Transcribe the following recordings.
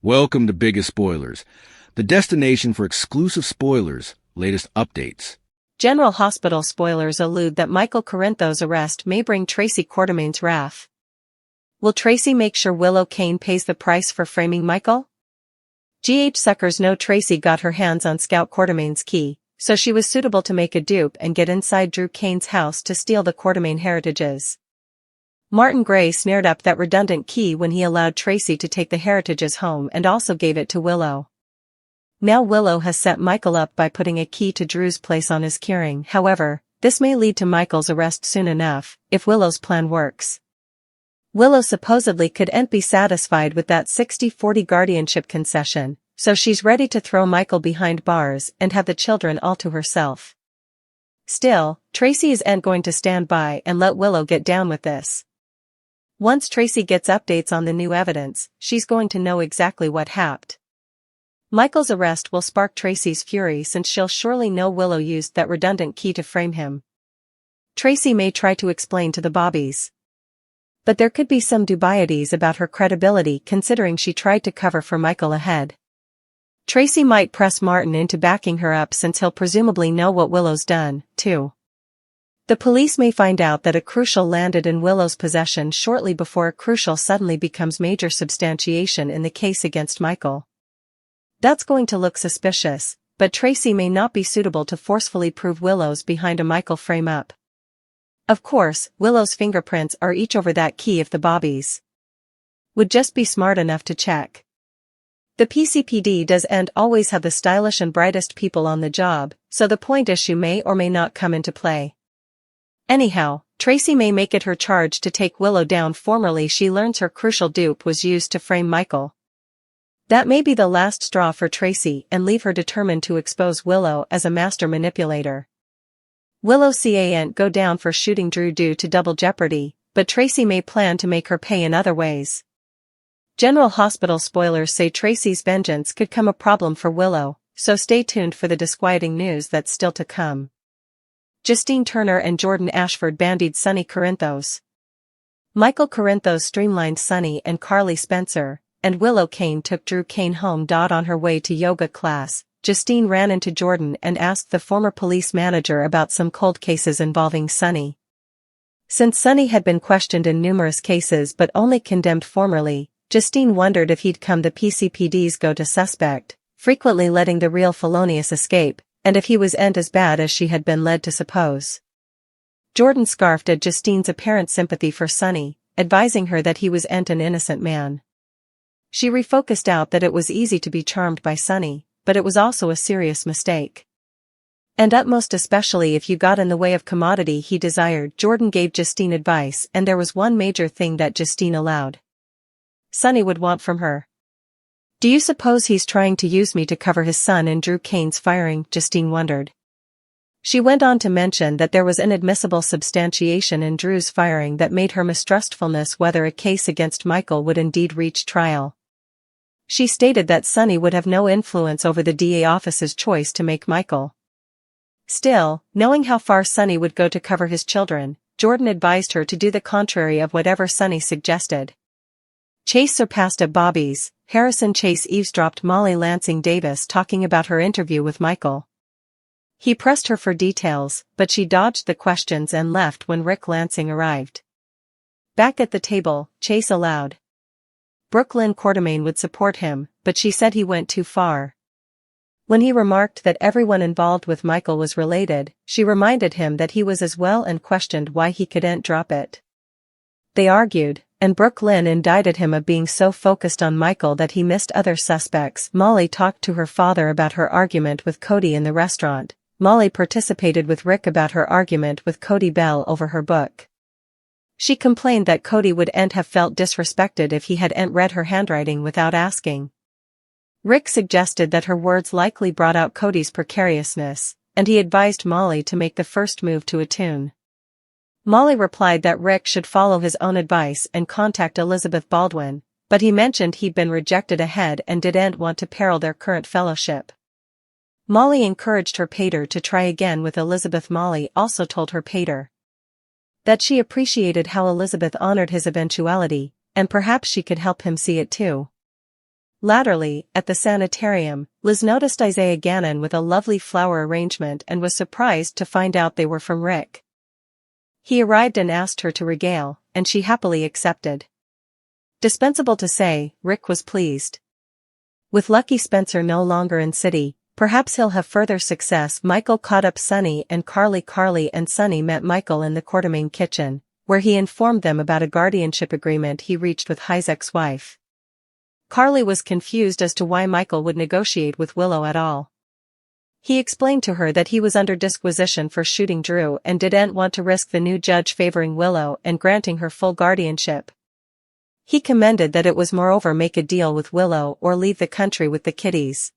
Welcome to Biggest Spoilars, the destination for exclusive spoilers, latest updates. General Hospital spoilers allude that Michael Corinthos' arrest may bring Tracy Quartermain's wrath. Will Tracy make sure Willow Kane pays the price for framing Michael? GH suckers know Tracy got her hands on Scout Quartermain's key, so she was suitable to make a dupe and get inside Drew Kane's house to steal the Quartermain heritages. Martin Gray snared up that redundant key when he allowed Tracy to take the heritages home and also gave it to Willow. Now Willow has set Michael up by putting a key to Drew's place on his keyring. However, this may lead to Michael's arrest soon enough, if Willow's plan works. Willow supposedly couldn't be satisfied with that 60-40 guardianship concession, so she's ready to throw Michael behind bars and have the children all to herself. Still, Tracy isn't going to stand by and let Willow get down with this. Once Tracy gets updates on the new evidence, she's going to know exactly what happened. Michael's arrest will spark Tracy's fury since she'll surely know Willow used that redundant key to frame him. Tracy may try to explain to the Bobbies, but there could be some dubieties about her credibility considering she tried to cover for Michael ahead. Tracy might press Martin into backing her up since he'll presumably know what Willow's done, too. The police may find out that a crucial landed in Willow's possession shortly before a crucial suddenly becomes major substantiation in the case against Michael. That's going to look suspicious, but Tracy may not be suitable to forcefully prove Willow's behind a Michael frame-up. Of course, Willow's fingerprints are each over that key if the Bobbies would just be smart enough to check. The PCPD doesn't always have the stylish and brightest people on the job, so the point issue may or may not come into play. Anyhow, Tracy may make it her charge to take Willow down formerly she learns her crucial dupe was used to frame Michael. That may be the last straw for Tracy and leave her determined to expose Willow as a master manipulator. Willow can't go down for shooting Drew due to double jeopardy, but Tracy may plan to make her pay in other ways. General Hospital spoilers say Tracy's vengeance could come a problem for Willow, so stay tuned for the disquieting news that's still to come. Justine Turner and Jordan Ashford bandied Sonny Corinthos. Michael Corinthos streamlined Sonny and Carly Spencer, and Willow Kane took Drew Kane home. On her way to yoga class, Justine ran into Jordan and asked the former police manager about some cold cases involving Sonny. Since Sonny had been questioned in numerous cases but only condemned formerly, Justine wondered if he'd come the PCPD's go-to suspect, frequently letting the real felonious escape, and if he wasn't as bad as she had been led to suppose. Jordan scoffed at Justine's apparent sympathy for Sonny, advising her that he wasn't an innocent man. She refocused out that it was easy to be charmed by Sonny, but it was also a serious mistake. And utmost especially if you got in the way of commodity he desired. Jordan gave Justine advice, and there was one major thing that Justine allowed Sonny would want from her. "Do you suppose he's trying to use me to cover his son in Drew Kane's firing?" Justine wondered. She went on to mention that there was inadmissible substantiation in Drew's firing that made her mistrustfulness whether a case against Michael would indeed reach trial. She stated that Sonny would have no influence over the DA office's choice to make Michael. Still, knowing how far Sonny would go to cover his children, Jordan advised her to do the contrary of whatever Sonny suggested. Chase surpassed at Bobby's. Harrison Chase eavesdropped Molly Lansing Davis talking about her interview with Michael. He pressed her for details, but she dodged the questions and left when Rick Lansing arrived. Back at the table, Chase allowed Brooklyn Quartermain would support him, but she said he went too far. When he remarked that everyone involved with Michael was related, she reminded him that he was as well and questioned why he couldn't drop it. They argued, and Brooklyn indicted him of being so focused on Michael that he missed other suspects. Molly talked to her father about her argument with Cody in the restaurant. Molly participated with Rick about her argument with Cody Bell over her book. She complained that Cody wouldn't have felt disrespected if he hadn't read her handwriting without asking. Rick suggested that her words likely brought out Cody's precariousness, and he advised Molly to make the first move to attune. Molly replied that Rick should follow his own advice and contact Elizabeth Baldwin, but he mentioned he'd been rejected ahead and didn't want to peril their current fellowship. Molly encouraged her pater to try again with Elizabeth. Molly also told her pater that she appreciated how Elizabeth honored his eventuality, and perhaps she could help him see it too. Latterly, at the sanitarium, Liz noticed Isaiah Gannon with a lovely flower arrangement and was surprised to find out they were from Rick. He arrived and asked her to regale, and she happily accepted. Dispensable to say, Rick was pleased. With Lucky Spencer no longer in city, perhaps he'll have further success. Michael caught up Sonny and Carly. Carly and Sonny met Michael in the Quartermain kitchen, where he informed them about a guardianship agreement he reached with High's ex-wife. Carly was confused as to why Michael would negotiate with Willow at all. He explained to her that he was under disquisition for shooting Drew and didn't want to risk the new judge favoring Willow and granting her full guardianship. He commended that it was moreover make a deal with Willow or leave the country with the kiddies.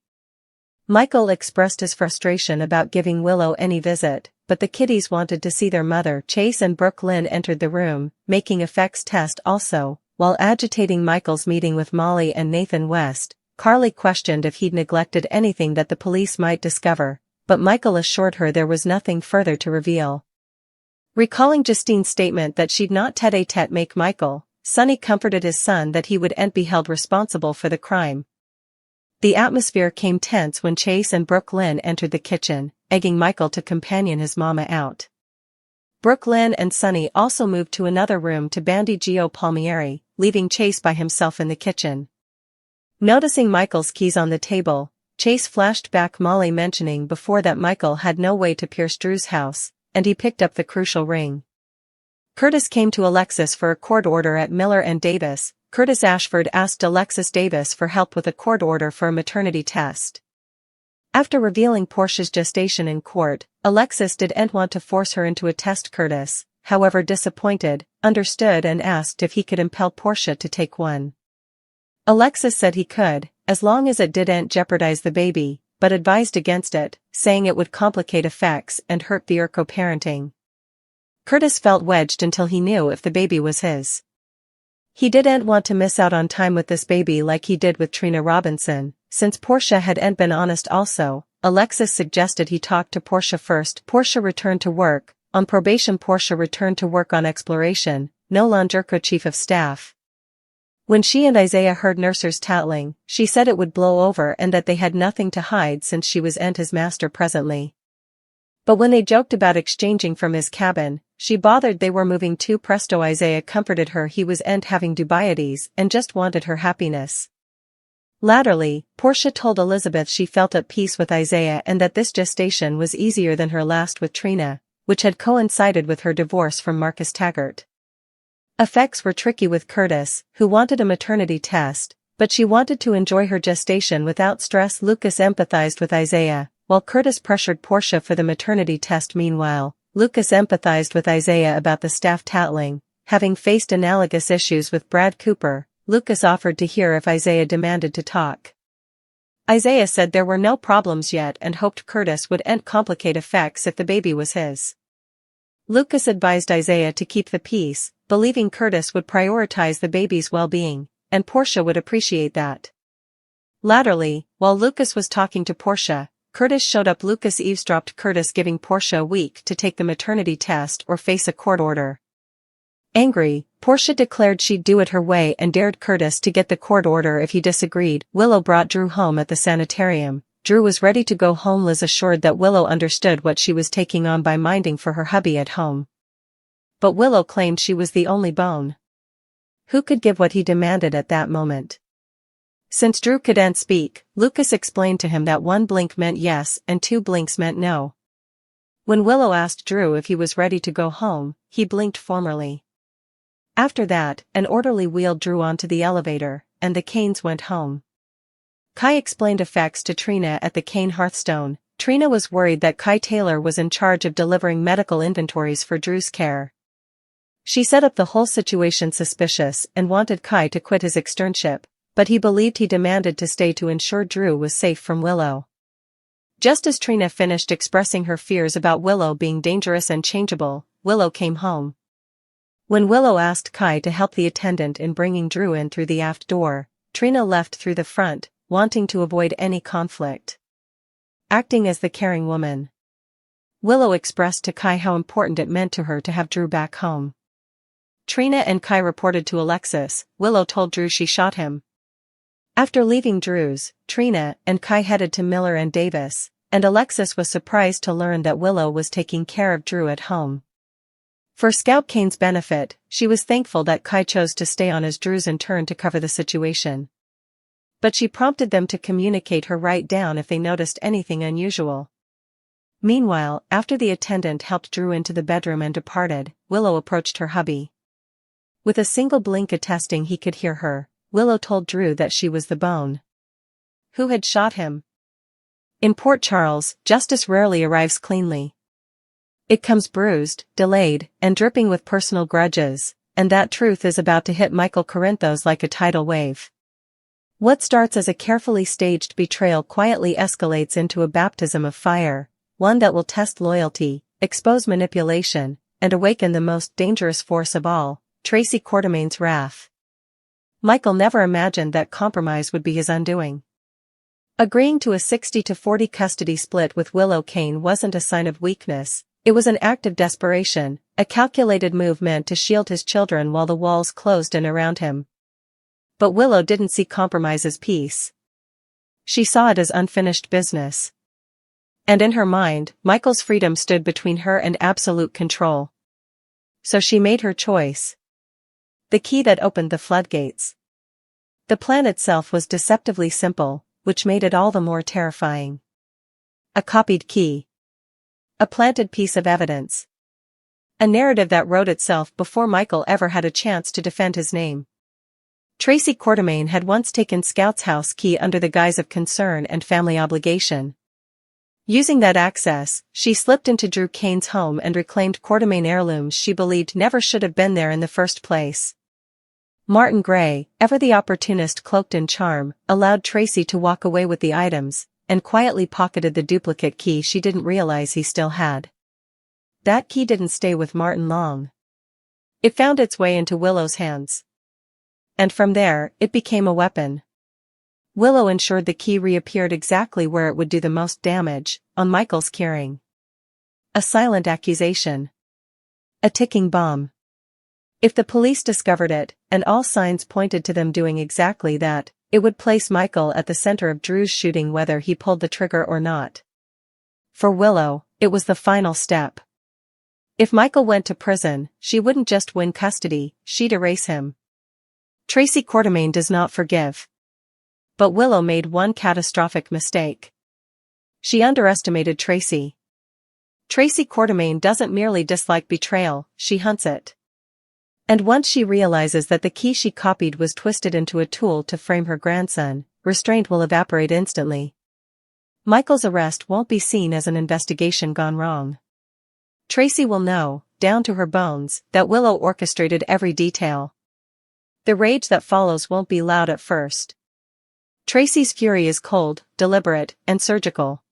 Michael expressed his frustration about giving Willow any visit, but the kiddies wanted to see their mother. Chase and Brooke Lynn entered the room, making effects test also, while agitating Michael's meeting with Molly and Nathan West. Carly questioned if he'd neglected anything that the police might discover, but Michael assured her there was nothing further to reveal. Recalling Justine's statement that she'd not tête-à-tête make Michael, Sonny comforted his son that he wouldn't be held responsible for the crime. The atmosphere came tense when Chase and Brooke Lynn entered the kitchen, egging Michael to companion his mama out. Brooke Lynn and Sonny also moved to another room to bandy Gio Palmieri, leaving Chase by himself in the kitchen. Noticing Michael's keys on the table, Chase flashed back Molly mentioning before that Michael had no way to pierce Drew's house, and he picked up the crucial ring. Curtis came to Alexis for a court order at Miller and Davis. Curtis Ashford asked Alexis Davis for help with a court order for a maternity test. After revealing Portia's gestation in court, Alexis didn't want to force her into a test. Curtis, however disappointed, understood and asked if he could impel Portia to take one. Alexis said he could, as long as it didn't jeopardize the baby, but advised against it, saying it would complicate effects and hurt the co-parenting. Curtis felt wedged until he knew if the baby was his. He didn't want to miss out on time with this baby like he did with Trina Robinson. Since Portia hadn't been honest also, Alexis suggested he talk to Portia first. Portia returned to work, on probation. Portia returned to work on exploration, no longer co-chief of staff. When she and Isaiah heard Nurser's tattling, she said it would blow over and that they had nothing to hide since she was his master presently. But when they joked about exchanging from his cabin, she bothered they were moving too presto. Isaiah comforted her he was having dubieties and just wanted her happiness. Latterly, Portia told Elizabeth she felt at peace with Isaiah and that this gestation was easier than her last with Trina, which had coincided with her divorce from Marcus Taggart. Effects were tricky with Curtis, who wanted a maternity test, but she wanted to enjoy her gestation without stress. Lucas empathized with Isaiah, while Curtis pressured Portia for the maternity test. Meanwhile, Lucas empathized with Isaiah about the staff tattling. Having faced analogous issues with Brad Cooper, Lucas offered to hear if Isaiah demanded to talk. Isaiah said there were no problems yet and hoped Curtis wouldn't complicate effects if the baby was his. Lucas advised Isaiah to keep the peace, believing Curtis would prioritize the baby's well-being, and Portia would appreciate that. Latterly, while Lucas was talking to Portia, Curtis showed up. Lucas eavesdropped Curtis giving Portia a week to take the maternity test or face a court order. Angry, Portia declared she'd do it her way and dared Curtis to get the court order if he disagreed. Willow brought Drew home at the sanitarium. Drew was ready to go home. Liz assured that Willow understood what she was taking on by minding for her hubby at home. But Willow claimed she was the only bone who could give what he demanded at that moment. Since Drew couldn't speak, Lucas explained to him that one blink meant yes and two blinks meant no. When Willow asked Drew if he was ready to go home, he blinked formally. After that, an orderly wheeled Drew onto the elevator, and the Canes went home. Kai explained effects to Trina at the Kane Hearthstone. Trina was worried that Kai Taylor was in charge of delivering medical inventories for Drew's care. She set up the whole situation suspicious and wanted Kai to quit his externship, but he believed he demanded to stay to ensure Drew was safe from Willow. Just as Trina finished expressing her fears about Willow being dangerous and changeable, Willow came home. When Willow asked Kai to help the attendant in bringing Drew in through the aft door, Trina left through the front, wanting to avoid any conflict. Acting as the caring woman, Willow expressed to Kai how important it meant to her to have Drew back home. Trina and Kai reported to Alexis. Willow told Drew she shot him. After leaving Drew's, Trina and Kai headed to Miller and Davis, and Alexis was surprised to learn that Willow was taking care of Drew at home. For Scout Kane's benefit, she was thankful that Kai chose to stay on as Drew's in turn to cover the situation. But she prompted them to communicate her right down if they noticed anything unusual. Meanwhile, after the attendant helped Drew into the bedroom and departed, Willow approached her hubby. With a single blink attesting he could hear her, Willow told Drew that she was the bone who had shot him. In Port Charles, justice rarely arrives cleanly. It comes bruised, delayed, and dripping with personal grudges, and that truth is about to hit Michael Corinthos like a tidal wave. What starts as a carefully staged betrayal quietly escalates into a baptism of fire, one that will test loyalty, expose manipulation, and awaken the most dangerous force of all, Tracy Quartermain's wrath. Michael never imagined that compromise would be his undoing. Agreeing to a 60-40 custody split with Willow Kane wasn't a sign of weakness, it was an act of desperation, a calculated move meant to shield his children while the walls closed in around him. But Willow didn't see compromise as peace. She saw it as unfinished business. And in her mind, Michael's freedom stood between her and absolute control. So she made her choice. The key that opened the floodgates. The plan itself was deceptively simple, which made it all the more terrifying. A copied key. A planted piece of evidence. A narrative that wrote itself before Michael ever had a chance to defend his name. Tracy Quartermain had once taken Scout's house key under the guise of concern and family obligation. Using that access, she slipped into Drew Kane's home and reclaimed Quartermain heirlooms she believed never should have been there in the first place. Martin Gray, ever the opportunist cloaked in charm, allowed Tracy to walk away with the items, and quietly pocketed the duplicate key she didn't realize he still had. That key didn't stay with Martin long. It found its way into Willow's hands. And from there, it became a weapon. Willow ensured the key reappeared exactly where it would do the most damage, on Michael's carrying. A silent accusation. A ticking bomb. If the police discovered it, and all signs pointed to them doing exactly that, it would place Michael at the center of Drew's shooting whether he pulled the trigger or not. For Willow, it was the final step. If Michael went to prison, she wouldn't just win custody, she'd erase him. Tracy Quartermain does not forgive. But Willow made one catastrophic mistake. She underestimated Tracy. Tracy Quartermain doesn't merely dislike betrayal, she hunts it. And once she realizes that the key she copied was twisted into a tool to frame her grandson, restraint will evaporate instantly. Michael's arrest won't be seen as an investigation gone wrong. Tracy will know, down to her bones, that Willow orchestrated every detail. The rage that follows won't be loud at first. Tracy's fury is cold, deliberate, and surgical.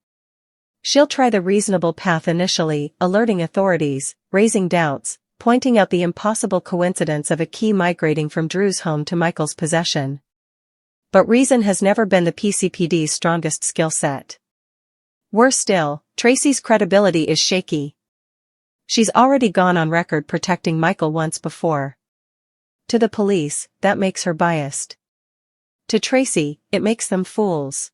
She'll try the reasonable path initially, alerting authorities, raising doubts, pointing out the impossible coincidence of a key migrating from Drew's home to Michael's possession. But reason has never been the PCPD's strongest skill set. Worse still, Tracy's credibility is shaky. She's already gone on record protecting Michael once before. To the police, that makes her biased. To Tracy, it makes them fools.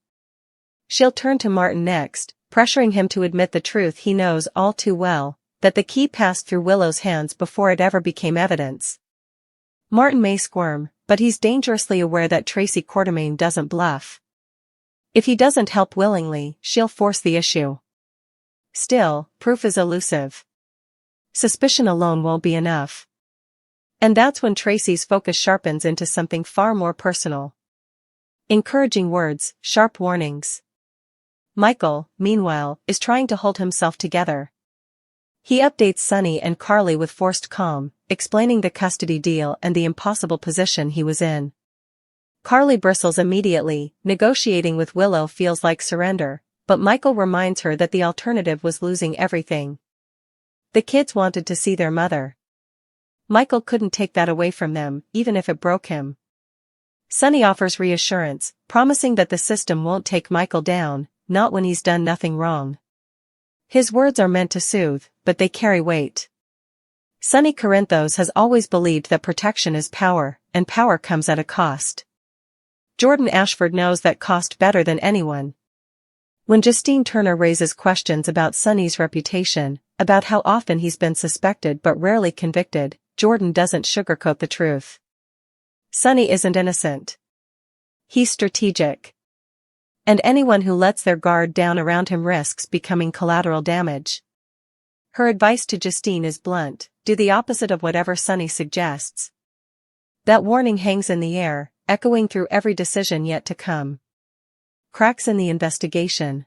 She'll turn to Martin next, pressuring him to admit the truth he knows all too well, that the key passed through Willow's hands before it ever became evidence. Martin may squirm, but he's dangerously aware that Tracy Quartermain doesn't bluff. If he doesn't help willingly, she'll force the issue. Still, proof is elusive. Suspicion alone won't be enough. And that's when Tracy's focus sharpens into something far more personal. Encouraging words, sharp warnings. Michael, meanwhile, is trying to hold himself together. He updates Sonny and Carly with forced calm, explaining the custody deal and the impossible position he was in. Carly bristles immediately, negotiating with Willow feels like surrender, but Michael reminds her that the alternative was losing everything. The kids wanted to see their mother. Michael couldn't take that away from them, even if it broke him. Sonny offers reassurance, promising that the system won't take Michael down, not when he's done nothing wrong. His words are meant to soothe, but they carry weight. Sonny Corinthos has always believed that protection is power, and power comes at a cost. Jordan Ashford knows that cost better than anyone. When Justine Turner raises questions about Sonny's reputation, about how often he's been suspected but rarely convicted, Jordan doesn't sugarcoat the truth. Sonny isn't innocent. He's strategic. And anyone who lets their guard down around him risks becoming collateral damage. Her advice to Justine is blunt: do the opposite of whatever Sonny suggests. That warning hangs in the air, echoing through every decision yet to come. Cracks in the investigation.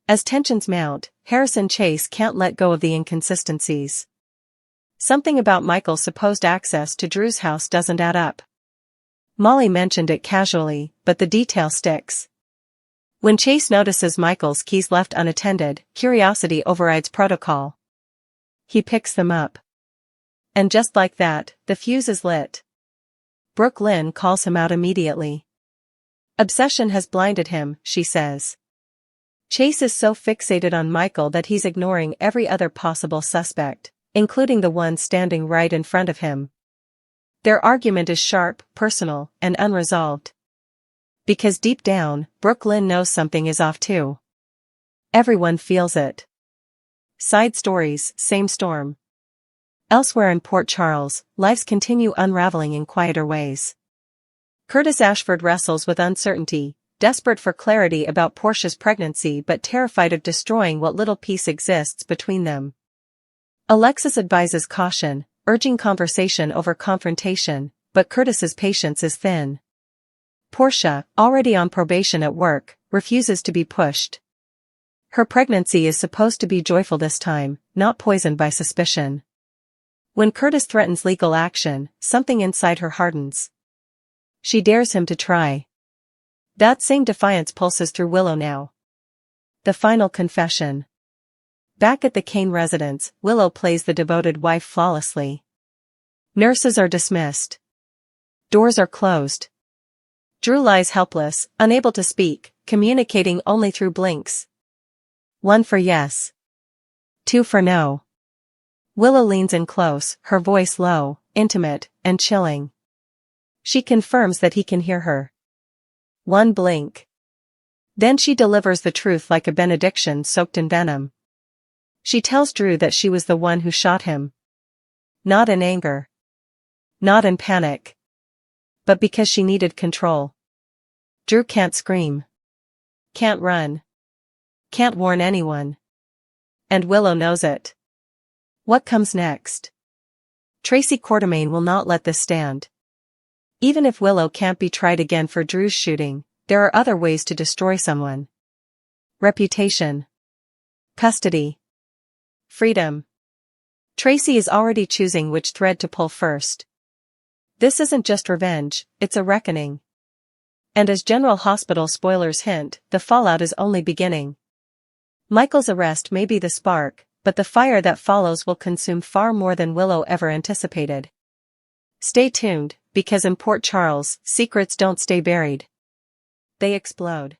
As tensions mount, Harris and Chase can't let go of the inconsistencies. Something about Michael's supposed access to Drew's house doesn't add up. Molly mentioned it casually, but the detail sticks. When Chase notices Michael's keys left unattended, curiosity overrides protocol. He picks them up. And just like that, the fuse is lit. Brooke Lynn calls him out immediately. Obsession has blinded him, she says. Chase is so fixated on Michael that he's ignoring every other possible suspect, including the one standing right in front of him. Their argument is sharp, personal, and unresolved. Because deep down, Brooke Lynn knows something is off too. Everyone feels it. Side stories, same storm. Elsewhere in Port Charles, lives continue unraveling in quieter ways. Curtis Ashford wrestles with uncertainty, desperate for clarity about Portia's pregnancy but terrified of destroying what little peace exists between them. Alexis advises caution, urging conversation over confrontation, but Curtis's patience is thin. Portia, already on probation at work, refuses to be pushed. Her pregnancy is supposed to be joyful this time, not poisoned by suspicion. When Curtis threatens legal action, something inside her hardens. She dares him to try. That same defiance pulses through Willow now. The final confession. Back at the Kane residence, Willow plays the devoted wife flawlessly. Nurses are dismissed. Doors are closed. Drew lies helpless, unable to speak, communicating only through blinks. 1 for yes. 2 for no. Willow leans in close, her voice low, intimate, and chilling. She confirms that he can hear her. 1 blink. Then she delivers the truth like a benediction soaked in venom. She tells Drew that she was the one who shot him. Not in anger. Not in panic. But because she needed control. Drew can't scream. Can't run. Can't warn anyone. And Willow knows it. What comes next? Tracy Quartermaine will not let this stand. Even if Willow can't be tried again for Drew's shooting, there are other ways to destroy someone. Reputation. Custody. Freedom. Tracy is already choosing which thread to pull first. This isn't just revenge, it's a reckoning. And as General Hospital spoilers hint, the fallout is only beginning. Michael's arrest may be the spark, but the fire that follows will consume far more than Willow ever anticipated. Stay tuned, because in Port Charles, secrets don't stay buried. They explode.